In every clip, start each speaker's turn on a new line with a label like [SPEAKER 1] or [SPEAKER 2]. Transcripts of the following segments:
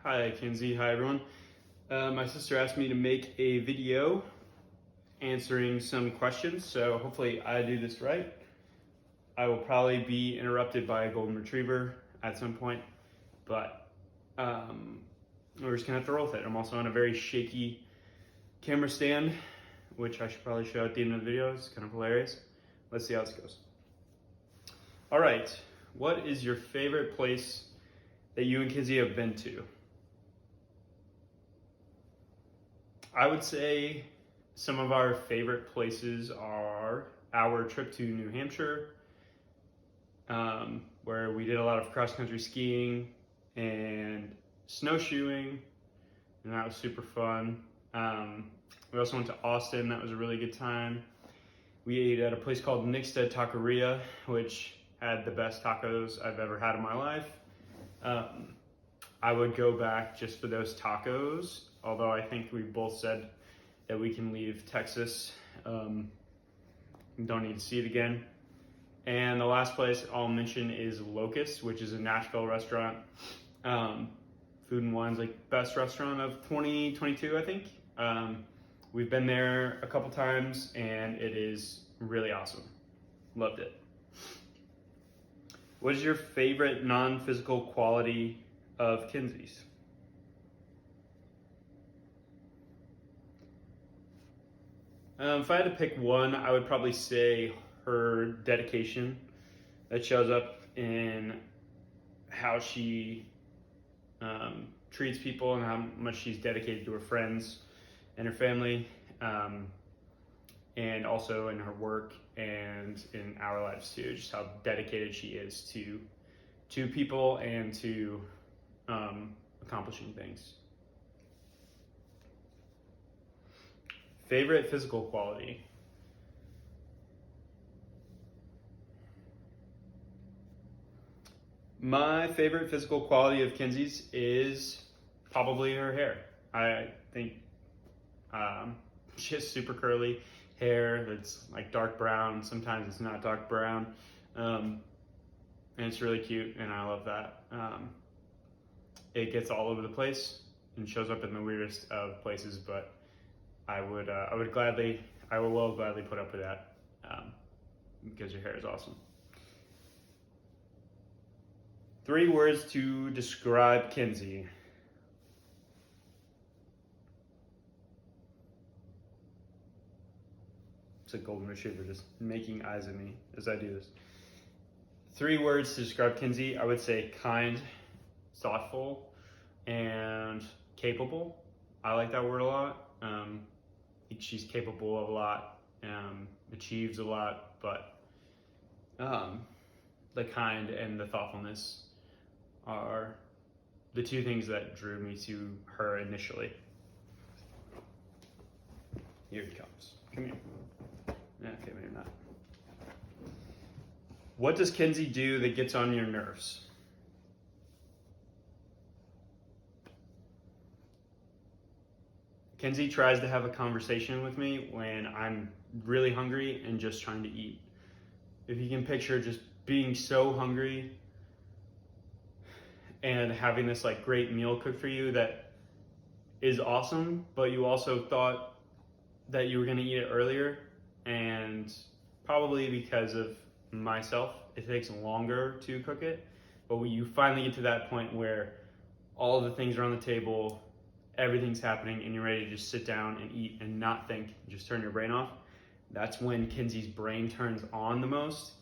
[SPEAKER 1] Hi, Kenzie. Hi, everyone. My sister asked me to make a video answering some questions, so hopefully I do this right. I will probably be interrupted by a golden retriever at some point, but we're just gonna have to roll with it. I'm also on a very shaky camera stand, which I should probably show at the end of the video. It's kind of hilarious. Let's see how this goes. All right, what is your favorite place that you and Kenzie have been to? I would say some of our favorite places are our trip to New Hampshire, where we did a lot of cross-country skiing and snowshoeing, and that was super fun. We also went to Austin. That was a really good time. We ate at a place called Nickstead Taqueria, which had the best tacos I've ever had in my life. I would go back just for those tacos, although I think we both said that we can leave Texas. Don't need to see it again. And the last place I'll mention is Locust, which is a Nashville restaurant. Food and Wine's like best restaurant of 2022, I think. We've been there a couple times and it is really awesome. Loved it. What is your favorite non-physical quality of Kenzie's? If I had to pick one, I would probably say her dedication that shows up in how she treats people and how much she's dedicated to her friends and her family, and also in her work and in our lives too, just how dedicated she is to people and to accomplishing things. Favorite physical quality? My favorite physical quality of Kenzie's is probably her hair. I think she has super curly hair that's like dark brown. Sometimes it's not dark brown. And it's really cute, and I love that. It gets all over the place and shows up in the weirdest of places, but I will gladly put up with that because your hair is awesome. 3 words to describe Kenzie. It's a golden retriever just making eyes at me as I do this. 3 words to describe Kenzie. I would say kind, thoughtful, and capable. I like that word a lot. I think she's capable of a lot, achieves a lot, but the kind and the thoughtfulness are the 2 things that drew me to her initially. Here he comes. Come here. Okay, maybe not. What does Kenzie do that gets on your nerves? Kenzie tries to have a conversation with me when I'm really hungry and just trying to eat. If you can picture just being so hungry and having this like great meal cooked for you that is awesome, but you also thought that you were gonna eat it earlier, and probably because of myself, it takes longer to cook it, but when you finally get to that point where all of the things are on the table, everything's happening, and you're ready to just sit down and eat and not think, just turn your brain off, that's when Kenzie's brain turns on the most,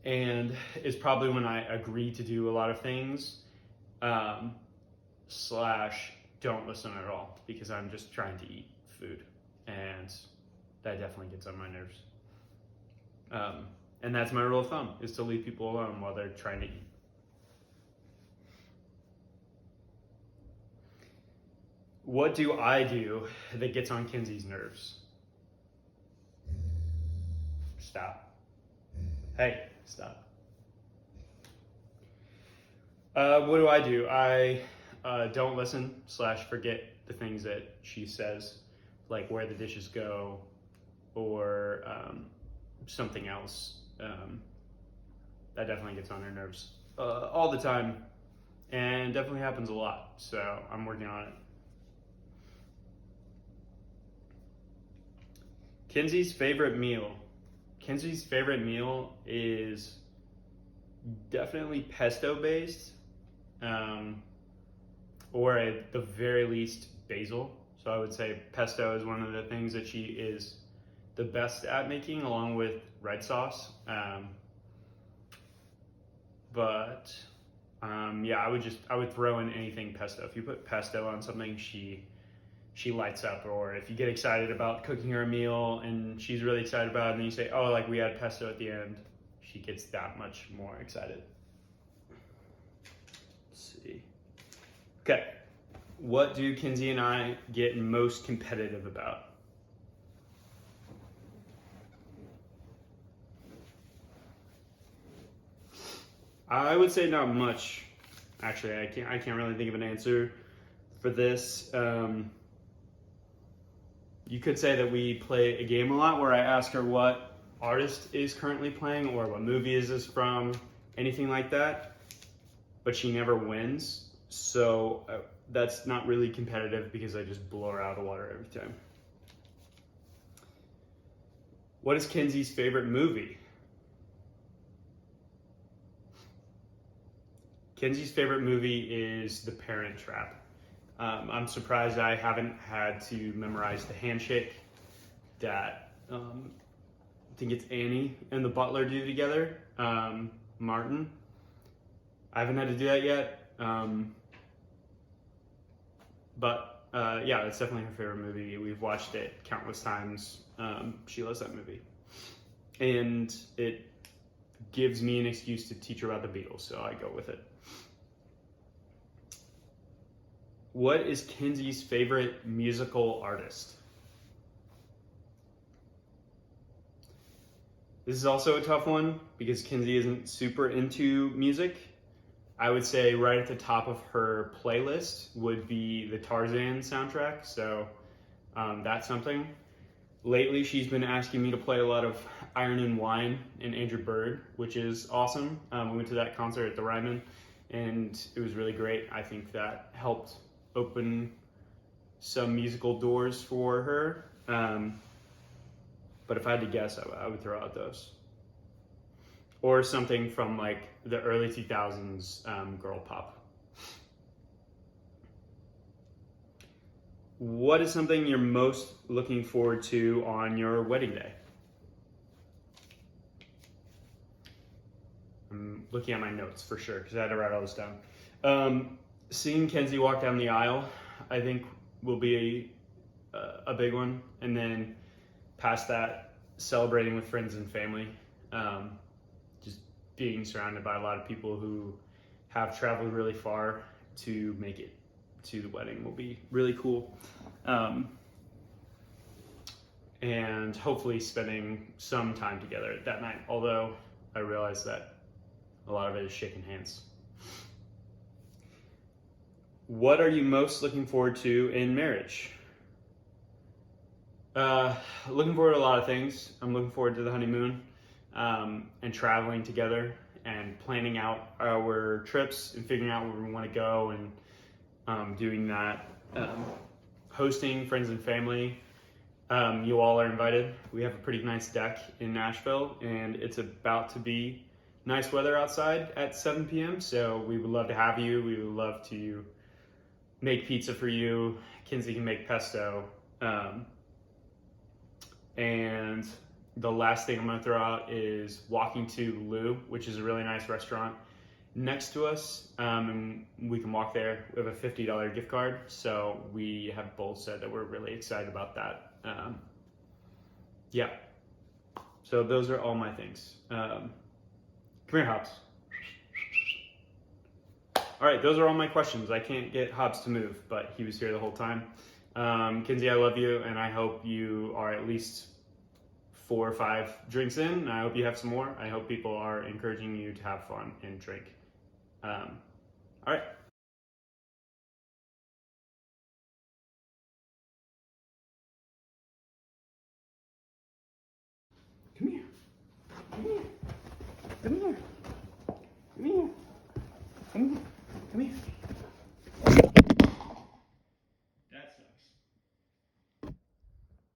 [SPEAKER 1] and it's probably when I agree to do a lot of things, slash don't listen at all, because I'm just trying to eat food, and that definitely gets on my nerves. And that's my rule of thumb, is to leave people alone while they're trying to eat. What do I do that gets on Kenzie's nerves? Stop. Hey, stop. What do? I don't listen slash forget the things that she says, like where the dishes go or something else. That definitely gets on her nerves all the time. and it definitely happens a lot, so I'm working on it. Kenzie's favorite meal. Kenzie's favorite meal is definitely pesto based, or at the very least basil. So I would say pesto is one of the things that she is the best at making, along with red sauce. Yeah, I would throw in anything pesto. If you put pesto on something, she lights up. Or if you get excited about cooking her a meal and she's really excited about it, and then you say, oh, like we had pesto at the end, she gets that much more excited. Let's see. Okay, what do Kenzie and I get most competitive about? I would say not much. Actually, I can't really think of an answer for this. You could say that we play a game a lot where I ask her what artist is currently playing or what movie is this from, anything like that, but she never wins. So that's not really competitive because I just blow her out of the water every time. What is Kenzie's favorite movie? Kenzie's favorite movie is The Parent Trap. I'm surprised I haven't had to memorize the handshake that I think it's Annie and the butler do together, Martin. I haven't had to do that yet, but yeah, it's definitely her favorite movie. We've watched it countless times. She loves that movie, and it gives me an excuse to teach her about the Beatles, so I go with it. What is Kenzie's favorite musical artist? This is also a tough one because Kenzie isn't super into music. I would say right at the top of her playlist would be the Tarzan soundtrack, so that's something. Lately, she's been asking me to play a lot of Iron and Wine and Andrew Bird, which is awesome. We went to that concert at the Ryman, and it was really great. I think that helped open some musical doors for her. But if I had to guess, I would throw out those. Or something from like the early 2000s girl pop. What is something you're most looking forward to on your wedding day? I'm looking at my notes for sure because I had to write all this down. Seeing Kenzie walk down the aisle, I think will be a big one. And then past that, celebrating with friends and family. Just being surrounded by a lot of people who have traveled really far to make it to the wedding will be really cool. And hopefully spending some time together that night, although I realize that a lot of it is shaking hands. What are you most looking forward to in marriage? Looking forward to a lot of things. I'm looking forward to the honeymoon and traveling together and planning out our trips and figuring out where we want to go and doing that. Hosting friends and family. You all are invited. We have a pretty nice deck in Nashville, and it's about to be nice weather outside at 7 p.m. So we would love to have you. We would love to make pizza for you. Kenzie can make pesto. And the last thing I'm gonna throw out is walking to Lou, which is a really nice restaurant next to us, and we can walk there. We have a $50 gift card, so we have both said that we're really excited about that. Yeah, so those are all my things. Come here, Hobbs. All right, those are all my questions. I can't get Hobbs to move, but he was here the whole time. Kenzie, I love you, and I hope you are at least 4 or 5 drinks in, and I hope you have some more. I hope people are encouraging you to have fun and drink. All right. Come here. Come here. Come here. Come here. Come here. Come Come here.